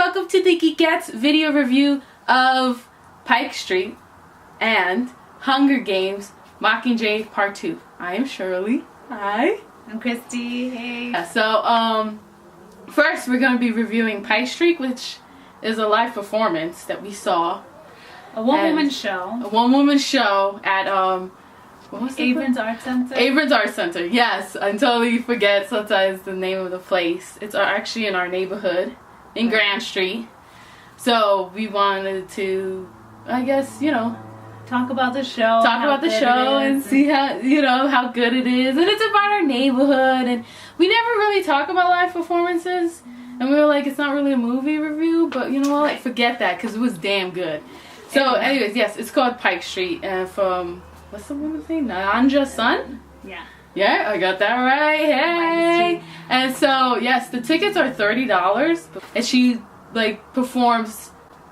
welcome to the Geekettes video review of Pike Street and Hunger Games Mockingjay Part 2. I am Shirley. Hi. I'm Christy. Hey. First we're going to be reviewing Pike Street, which is a live performance that we saw. A one-woman show. A one-woman show at, what was it? Abrams Art Center. Abrams Art Center, yes. I totally forget sometimes the name of the place. It's actually in our neighborhood in Grand Street. So we wanted to, I guess, talk about the show. Talk about the show and see how, how good it is. And it's about our neighborhood. And we never really talk about live performances. And we were like, it's not really a movie review, but like, forget that because it was damn good. So anyways, yes, it's called Pike Street. And from, what's the woman's name? Nyanja's son? Yeah. Yeah, I got that right. Hey! And so, yes, the tickets are $30. And she, performs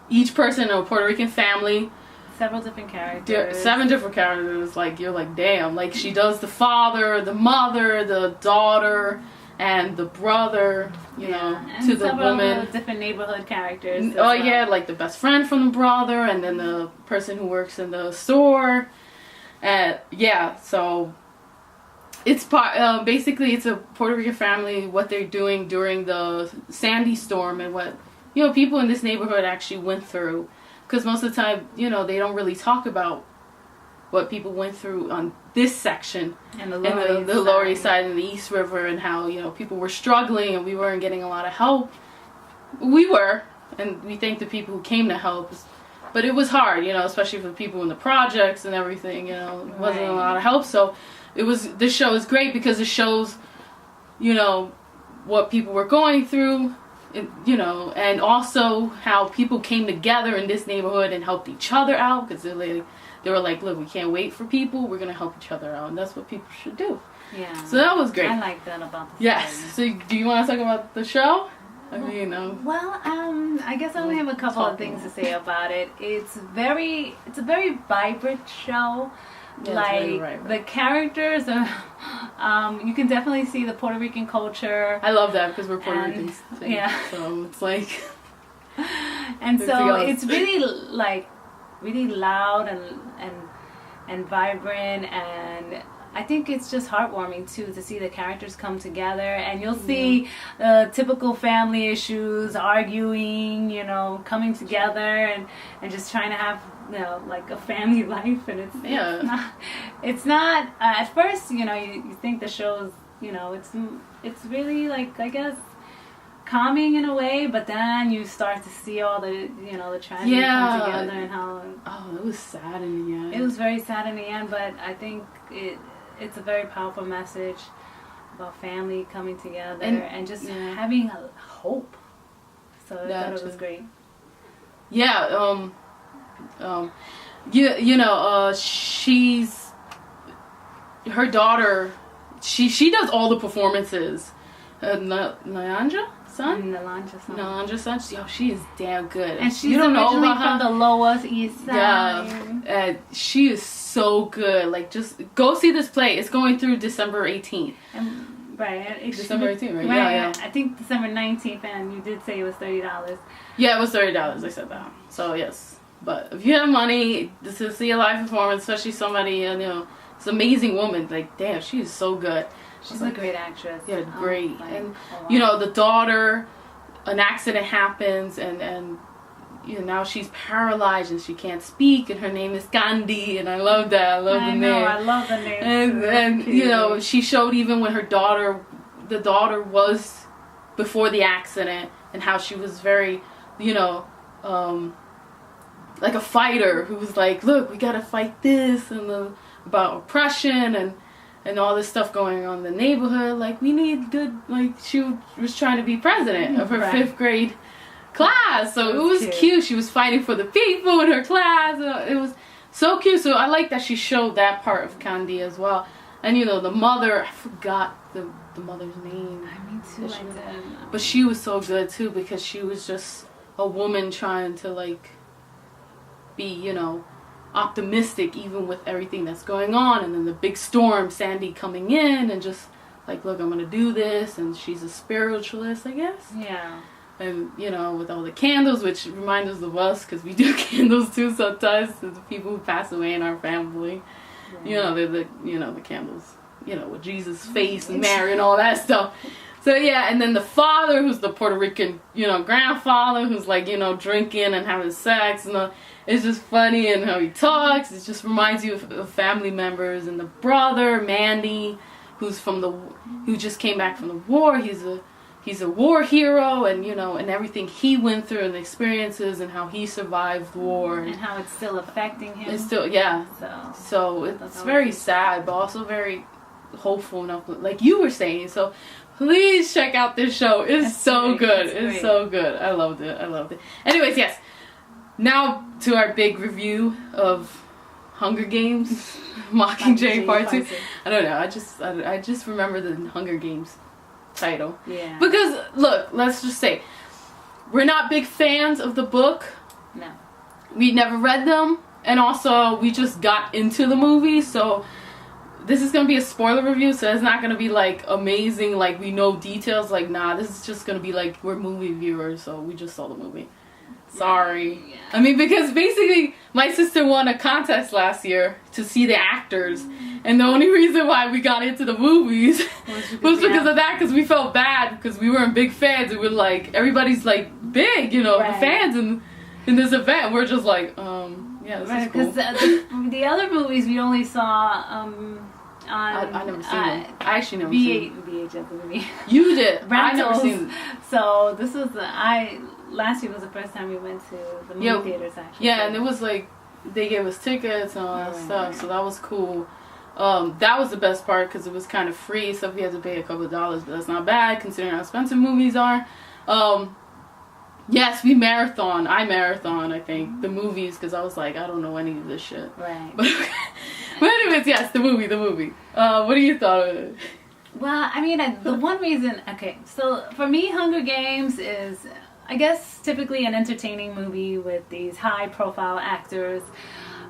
each person in a Puerto Rican family. Several different characters. 7 different characters. You're like, damn. She does the father, the mother, the daughter, and the brother, and to the woman. Different neighborhood characters. Oh, yeah, the best friend from the brother, and then the person who works in the store. And, yeah, so it's basically it's a Puerto Rican family, what they're doing during the Sandy storm and what, people in this neighborhood actually went through. Because most of the time, they don't really talk about what people went through on this section. And the Lower East Side and the East River, and how, people were struggling and we weren't getting a lot of help. We were, and we thank the people who came to help. But it was hard, especially for the people in the projects and everything, it wasn't a lot of help. So this show is great because it shows, what people were going through, and also how people came together in this neighborhood and helped each other out, because they were like, look, we can't wait for people, we're going to help each other out, and that's what people should do. Yeah. So that was great. I like that about the Yes. story. So do you want to talk about the show? Well, I guess I only have a couple of things to say about it. It's a very vibrant show. Yeah, the characters are, you can definitely see the Puerto Rican culture. I love that because we're Puerto Ricans too. Yeah. So it's like, and so it's really really loud and vibrant, and I think it's just heartwarming too to see the characters come together, and you'll see typical family issues, arguing, coming together and just trying to have a family life, and it's not at first you think the show's it's really I guess calming in a way, but then you start to see all the the tragedy come together and how it was sad in the end. It was very sad in the end, but I think it's a very powerful message about family coming together and just having a hope. So I thought it was great. Yeah, she's her daughter. She does all the performances. Nyanja's son. She is damn good. And she's originally from the Lower East Side. Yeah, she is so good. Just go see this play. It's going through December 18th. December 18th, right? Yeah. I think December 19th, and you did say it was $30. Yeah, it was $30. I said that. So yes, but if you have money to see a live performance, especially somebody it's an amazing woman. Damn, she is so good. She's a great actress. Yeah, great. And the daughter, an accident happens, and now she's paralyzed and she can't speak, and her name is Gandhi, and I love that. I love the name. I love the name. And she showed even when the daughter was before the accident, and how she was very, like a fighter who was like, look, we gotta fight this, and about oppression and all this stuff going on in the neighborhood. We need good, she was trying to be president of her 5th grade class. So it was cute. She was fighting for the people in her class. It was so cute. So I like that she showed that part of Candy as well. And the mother, I forgot the mother's name. Me too. But she was so good too, because she was just a woman trying to be, optimistic even with everything that's going on, and then the big storm, Sandy coming in, and just look, I'm gonna do this, and she's a spiritualist, I guess. Yeah. and you know, with all the candles, which reminds us of us because we do candles too sometimes to the people who pass away in our family. Yeah. You know, the candles, you know, with Jesus' face and Mary and all that stuff. So yeah, and then the father, who's the Puerto Rican, you know, grandfather, who's like, you know, drinking and having sex, and it's just funny, and how he talks. It just reminds you of family members. And the brother, Mandy, who just came back from the war. He's a war hero, and you know, and everything he went through, and the experiences, and how he survived war, and how it's still affecting him. It's still, yeah. So it's very sad, but also very hopeful enough, like you were saying. So please check out this show. It's so good. It's so good. I loved it. Anyways, yes. Now to our big review of Hunger Games, Mockingjay Part 2. I don't know. I just remember the Hunger Games title. Yeah. Because look, let's just say we're not big fans of the book. No. We never read them, and also we just got into the movie, so this is going to be a spoiler review, so it's not going to be like amazing, like we know details, like nah, this is just going to be like we're movie viewers, so we just saw the movie. Sorry. Yeah. I mean, because basically my sister won a contest last year to see the actors, and the only reason why we got into the movies was because of that, because we felt bad because we weren't big fans, and we're like, everybody's like big, you know, the fans in this event. We're just like, yeah, this is cool. Because the other movies we only saw I never seen them. I actually never seen them. VHS movie. You did. Rentals. I never seen them. So this was last year was the first time we went to the movie theaters, actually. Yeah, and it was like they gave us tickets and all that stuff, so that was cool. That was the best part because it was kind of free, so if you had to pay a couple of dollars, but that's not bad considering how expensive movies are. Yes, I marathon, I think, the movies, because I was like, I don't know any of this shit. Right. But anyways, yes, the movie. What do you thought of it? Well, I mean, the one reason, okay, so for me, Hunger Games is, I guess, typically an entertaining movie with these high-profile actors.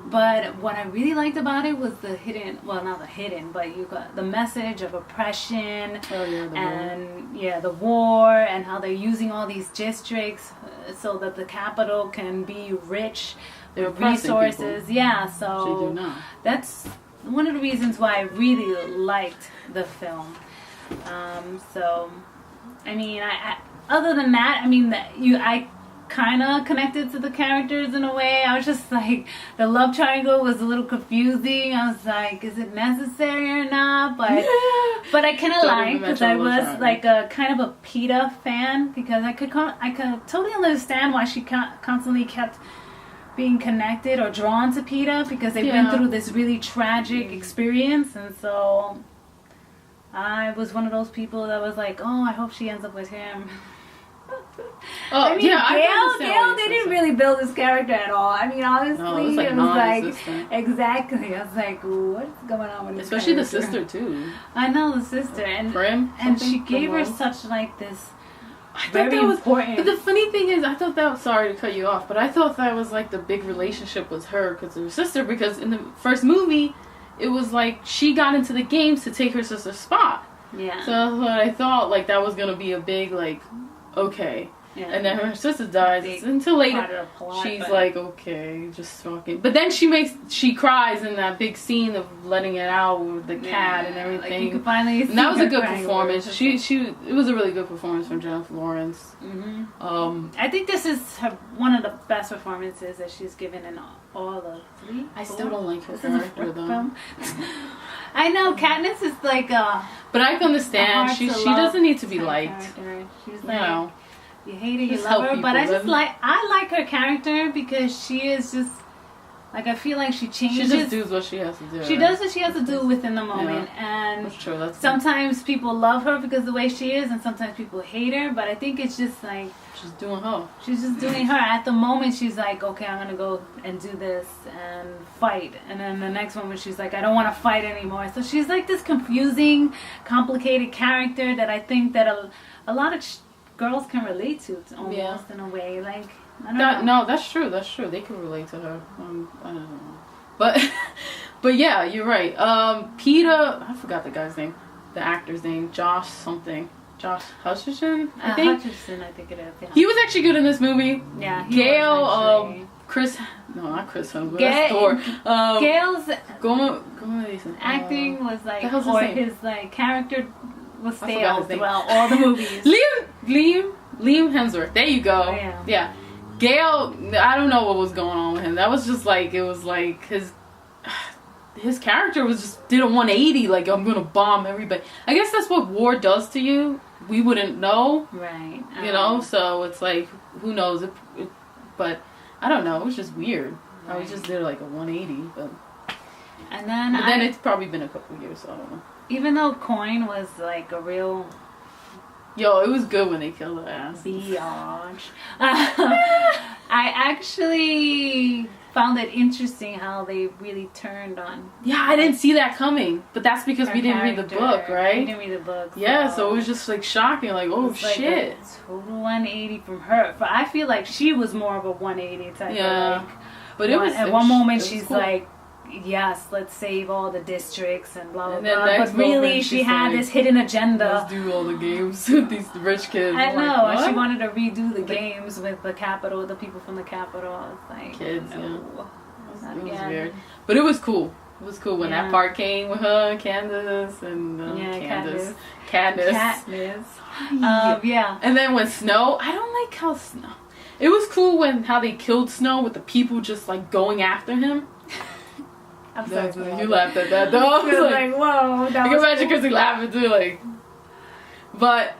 But what I really liked about it was the hidden, well, not the hidden, but you got the message of oppression the war, and how they're using all these districts so that the capital can be rich with resources. People. Yeah, so that's one of the reasons why I really liked the film. So, I mean, I other than that, I mean, I kind of connected to the characters in a way. I was just like, the love triangle was a little confusing. I was like, is it necessary or not? But I kind of liked, because I was like a kind of a PETA fan, because I could totally understand why she constantly kept being connected or drawn to PETA, because they've been through this really tragic experience. And so I was one of those people that was like, oh, I hope she ends up with him. I mean, Gail, they didn't really build this character at all. I mean, honestly, it was like exactly. I was like, what's going on with this? Especially the sister too. I know, the sister, and she gave her such like this. I thought that was important. But the funny thing is, I thought that was, sorry to cut you off, but I thought that was like the big relationship was her because of her sister. Because in the first movie, it was like she got into the games to take her sister's spot. Yeah. So that's what I thought. Like that was gonna be a big like. Okay. Yeah. And then her sister dies until later. She's like, okay, just fucking. But then she cries in that big scene of letting it out with the cat and everything. Like you can finally see, and that was a good performance. It was a really good performance from Jennifer Lawrence. Mm-hmm. I think this is one of the best performances that she's given in all the three. I still don't like her character though. I know Katniss is like but I can understand she doesn't need to be liked. She's like, you hate her, you love her, but I like her character because she is just like, I feel like she changes. She just does what she has to do. She does what she has to do within the moment, and that's true. Sometimes people love her because of the way she is, and sometimes people hate her. But I think it's just like she's doing her. She's just doing her. At the moment, she's like, okay, I'm gonna go and do this and fight, and then the next moment, she's like, I don't want to fight anymore. So she's like this confusing, complicated character that I think that a lot of girls can relate to almost in a way, like. No, that's true. That's true. They can relate to her. I don't know, but yeah, you're right. PETA. I forgot the guy's name, the actor's name, Josh something. Josh Hutcherson, I think. Hutcherson, I think it is. Yeah. He was actually good in this movie. Yeah. Gail, Chris, no, not Chris Hemsworth. That's Thor. Gail's acting was like, or his like character was stale throughout all the movies. Liam Hemsworth. There you go. Oh, yeah. Yeah. Gail, I don't know what was going on with him. That was just like, it was like his character was just did a 180, like, I'm gonna bomb everybody. I guess that's what war does to you. We wouldn't know, right? You know, so it's like, who knows? But I don't know. It was just weird. Right. I was just did like a 180, but then it's probably been a couple years, so I don't know. Even though Coin was like a real. Yo, it was good when they killed her ass. Biatch. I actually found it interesting how they really turned on. Yeah, I didn't see that coming, but that's because we didn't read the book, right? We didn't read the book. Yeah, so it was just like shocking, like, oh shit. Like a total 180 from her. But I feel like she was more of a 180 type. Yeah, of like, but it was at one moment she's cool. Like, yes, let's save all the districts and blah blah and blah. But really, she had like, this hidden agenda. Let's do all the games with these rich kids. I know, like, and she wanted to redo the games with the capital, the people from the capital. It's like kids, no, it was weird, but it was cool. It was cool when that part came with her, Candace, and Katniss. Yeah. And then when Snow, I don't like how Snow. It was cool how they killed Snow with the people just like going after him. I'm sorry. You laughed at that though. I was like, whoa. That I can imagine Chrissy laughing too, like. But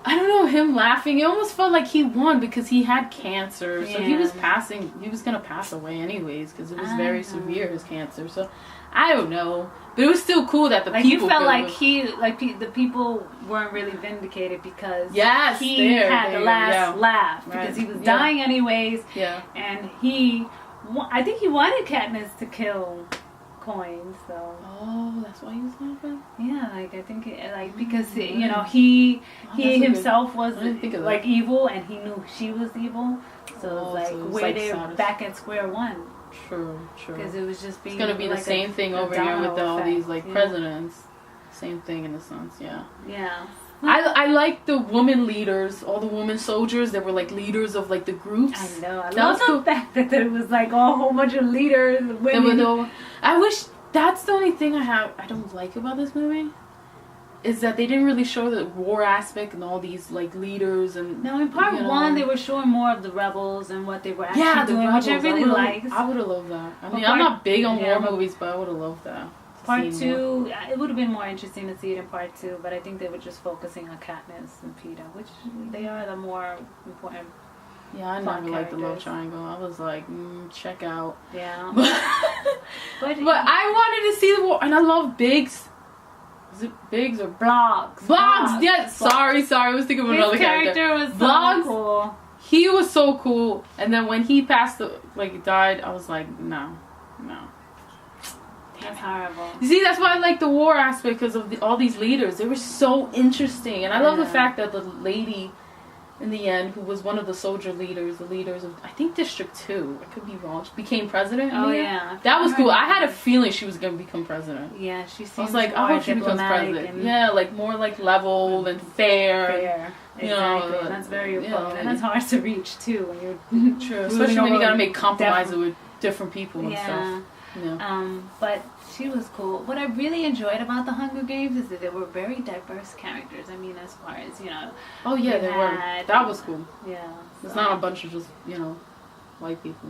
I don't know, him laughing. It almost felt like he won because he had cancer, so he was gonna pass away anyways because it was very severe, his cancer. So I don't know, but it was still cool that the like people. You felt like the people weren't really vindicated because he had the last laugh because he was dying anyways. Yeah, and I think he wanted Katniss to kill Coin, so. Oh, that's why he was laughing? Yeah, like, I think, because, you know, he himself was, like, evil, and he knew she was evil, so it was like, they're back at square one. True. Because it was just being, it's gonna be like the same thing over here with all these, like, presidents. Same thing in a sense, yeah. Yeah. I like the woman leaders, all the women soldiers that were like leaders of like the groups. I know. I love the fact that there was like a whole bunch of leaders, women. I wish that's the only thing I don't like about this movie is that they didn't really show the war aspect and all these like leaders and. No, in part one they were showing more of the rebels and what they were actually doing, which I really liked. I would have loved that. I mean, I'm not big on war movies, but I would have loved that. Part 2, it would have been more interesting to see it in part 2, but I think they were just focusing on Katniss and Peeta, which they are the more important. Yeah, I never liked the love triangle. I was like, check out. Yeah. but I wanted to see the war, and I love Biggs. Is it Biggs or Blogs? Yes. Sorry. I was thinking of another character. His character was so cool. He was so cool, and then when he died, I was like, no. That's horrible. You see, that's why I like the war aspect because of all these leaders. They were so interesting, and I love the fact that the lady, in the end, who was one of the soldier leaders, the leaders of I think District 2, I could be wrong, she became president. Oh yeah, that was cool. I had a feeling she was gonna become president. Yeah, she seems. I was like, I hope she becomes president. Yeah, like more like level and fair. Exactly. That's very important, and that's hard to reach too when you're true, especially when you gotta make compromises with different people and stuff. Yeah. But she was cool. What I really enjoyed about the Hunger Games is that they were very diverse characters. I mean, as far as, Oh, yeah, they were. That was cool. Yeah. It's not a bunch of just, white people.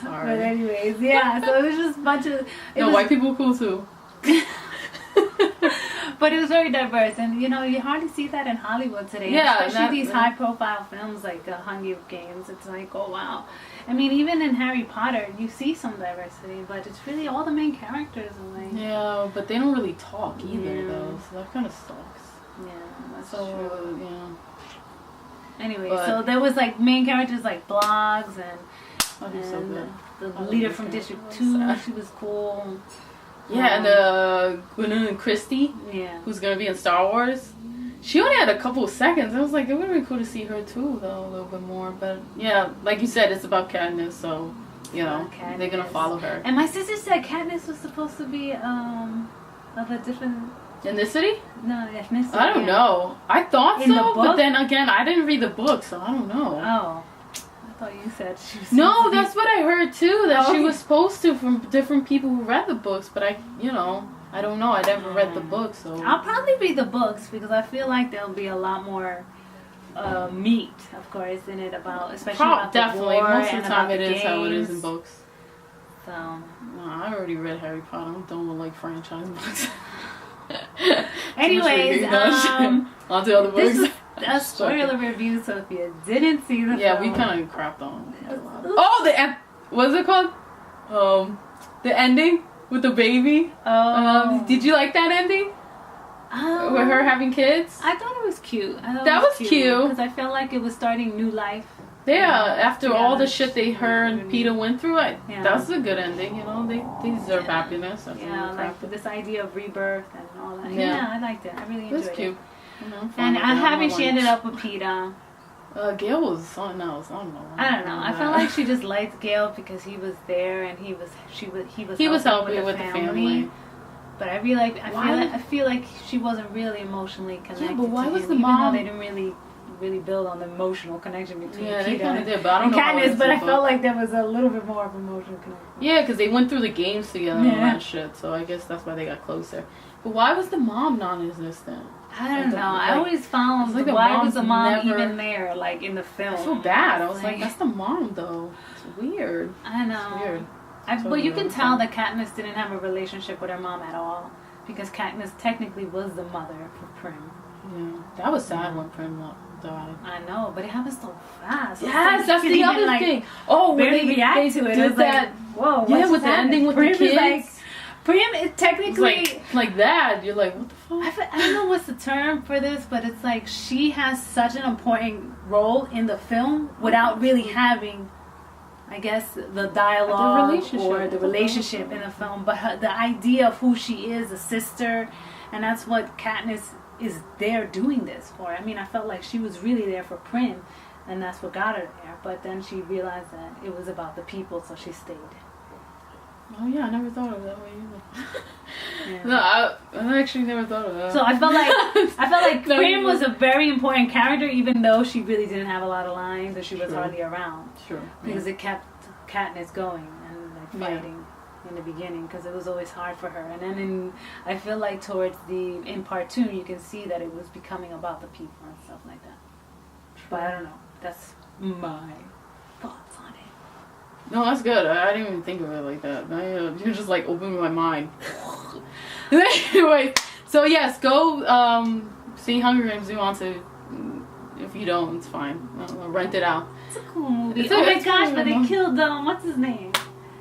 Sorry. But anyways, yeah. So it was just a bunch of... white people were cool, too. But it was very diverse. And, you hardly see that in Hollywood today. Yeah. Especially these high-profile films like the Hunger Games. It's like, oh, wow. I mean, even in Harry Potter, you see some diversity, but it's really all the main characters. Yeah, but they don't really talk either, though, so that kind of sucks. Yeah, that's true. Yeah. Anyway, so there was, main characters like Blogs and the leader from District 2, she was cool. Yeah, and Gwyneth Christie, who's going to be in Star Wars. She only had a couple of seconds. I was like, it would have been cool to see her too, though, a little bit more. But yeah, like you said, it's about Katniss, so they're gonna follow her. And my sister said Katniss was supposed to be of a different Ethnicity? No, ethnicity. I don't know. I thought In the so, book? but then again, I didn't read the book, so I don't know. Oh. I thought you said she was... No, that's what I heard too, that Oh. she was supposed to from different people who read the books, but I don't know. I never read the book, so... I'll probably read the books because I feel like there'll be a lot more meat, of course, in it about, especially about definitely. the war Most of and the time about it the is how it is games. in books. So... No, I already read Harry Potter. I'm done with like franchise books. Anyways, on to other books. this is a spoiler review, so if you didn't see the Yeah, film, we kind of crapped on it a lot. Oh, what's it called? The ending with the baby. Did you like that ending? With her having kids? I thought it was cute. That was cute. Because I felt like it was starting new life. Yeah, after all the she- shit her and Peter went through, Yeah. that's a good ending, you know? They deserve happiness. That's Yeah, really like crafted. this idea of rebirth and all that. Yeah. Yeah, I liked it. I really enjoyed That's cute. it. You know, And I'm happy she ended up. up with Peter. Gail was something else. I don't know. I don't know. I felt like she just liked Gail because he was there and he was helping with the family. But I feel like she wasn't really emotionally connected. Yeah, but why to was him, the even mom? though they didn't really build on the emotional connection between Yeah, they Peter kind of and did, but I don't know. how it Katniss. is But in I the felt book. like there was a little bit more of emotional connection. Yeah, because they went through the games together and all Yeah. that shit. So I guess that's why they got closer. But why was the mom non-existent? I don't know. I like- always found it's like the why mom's was the mom never- even there, like in the film? I feel bad. I was like, that's the mom though. It's weird. I know. It's weird. But you can Totally tell understand. that Katniss didn't have a relationship with her mom at all, because Katniss technically was the mother for Prim. Yeah, that was sad when Prim died. I know, but it happened so fast. Yes, that's You the couldn't other even, like, thing. Oh, when barely they react to it. did It was that. like, whoa, Yeah, what's with the happening? ending with Prim the kids. is like, Prim is It's technically. like that. You're like, what the fuck? I don't know what's the term for this, but it's like she has such an important role in the film without really having, I guess, the dialogue or the relationship in the film. But the idea of who she is, a sister, and that's what Katniss is there doing this for. I mean, I felt like she was really there for Prim, and that's what got her there. But then she realized that it was about the people, so she stayed. Oh yeah, I never thought of it that way either. Yeah. No, I actually never thought of that. So I felt like No, Prim you- was a very important character, even though she really didn't have a lot of lines or she was True. hardly around, Sure. because it kept Katniss going and like Yeah. fighting in the beginning, because it was always hard for her. And then I feel like towards in part 2 you can see that it was becoming about the people and stuff like that. But I don't know. That's my thoughts on it. No, that's good. I didn't even think of it like that. You're just like opening my mind. Anyway, so yes, go see Hunger Games if you want to. If you don't, it's fine. Rent it out. It's a cool movie. It's Oh my it's gosh, cool, but they huh? killed what's his name?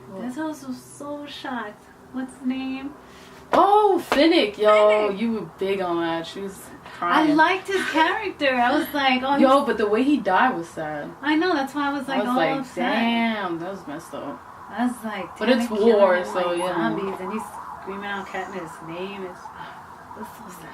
What? That's also so shocked. What's his name? Oh, Finnick, yo, Finnick. you were big on that. She was I crying. liked his character. I was like, oh, Yo, but the way he died was sad. I know. That's why I was like, I was all like, upset. damn, that was messed up. I was like, But damn, it's they're killing war, him so, like you know. zombies, and he's screaming out Katniss' name. It's so sad.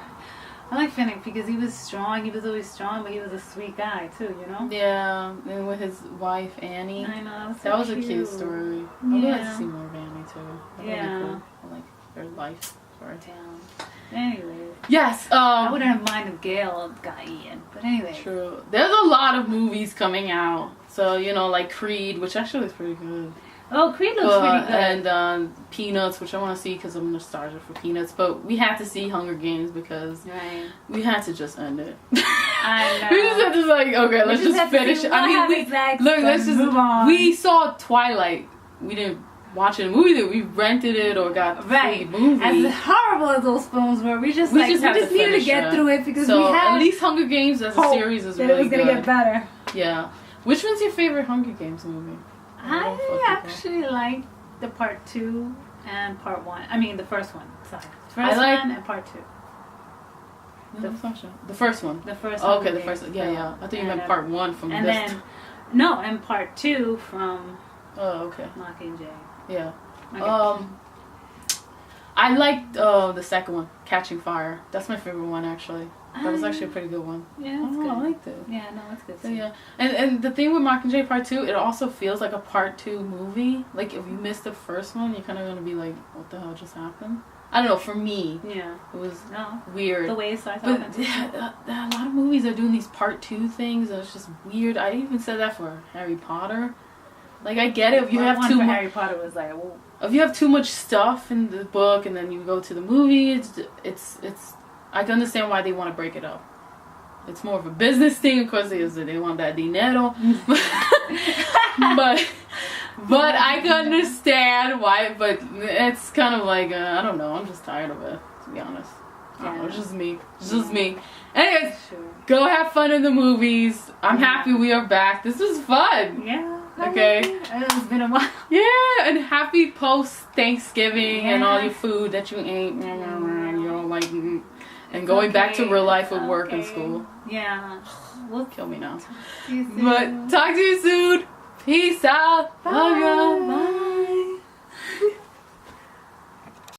I like Finnick because he was strong. He was always strong, but he was a sweet guy too. You know. Yeah, and with his wife Annie. I know. That was a cute story. I would like to Yeah. see more of Annie too. That would be Yeah. cool. I like her life. Sorry. Damn. Anyways, Yes. I wouldn't have minded Gail got Ian, but anyway. True. There's a lot of movies coming out. So, you know, like Creed, which actually is pretty good. Oh, Creed looks pretty good. And Peanuts, which I want to see because I'm nostalgic for Peanuts. But we had to see Hunger Games because Right. we had to just end it. I know. We just had to like, okay, let's just just had to finish. see I mean, what we happens next look. Let's and just move on. We saw Twilight. We didn't watch it in a movie. We rented it or got the Right. free movie. As horrible as those films were, we just We like just we had to just needed to finish get it. through it because So we had at least Hunger Games as a hope series is that really it was gonna good. get better. Yeah. Which one's your favorite Hunger Games movie? I actually like the part 2 and part 1. I mean the first one. Sorry, first like- one and part 2. The first one. The first. Oh, okay, Hunger the first. Games Yeah, film. yeah. I thought you And, meant part 1 from And this. then, no, and part 2 from Oh, okay. Mockingjay. Yeah. Okay. I liked the second one, Catching Fire. That's my favorite one, actually. That was actually a pretty good one. Yeah, that's good. I liked it. Yeah, no, it's good. So, yeah, and the thing with Mockingjay Part 2, it also feels like a Part 2 movie. Like, if you missed the first one, you're kind of going to be like, what the hell just happened? I don't know, for me, yeah, it was weird. The way it starts but off. a lot of movies are doing these part 2 things, and it's just weird. I even said that for Harry Potter. Like, I get it if you have too much. Harry Potter was like, whoa. If you have too much stuff in the book and then you go to the movie, it's I can understand why they want to break it up. It's more of a business thing, of course. They want that dinero, but I can understand why. But it's kind of like I don't know. I'm just tired of it, to be honest. I don't know, it's just me. It's just me. Anyways, go have fun in the movies. I'm happy we are back. This was fun. Yeah. Okay. It's been a while. Yeah, and happy post Thanksgiving and all your food that you ate. You know, like, and going back to real life with work and school. Yeah. Will kill me now. See you soon. But talk to you soon. Peace out. Love you. Bye.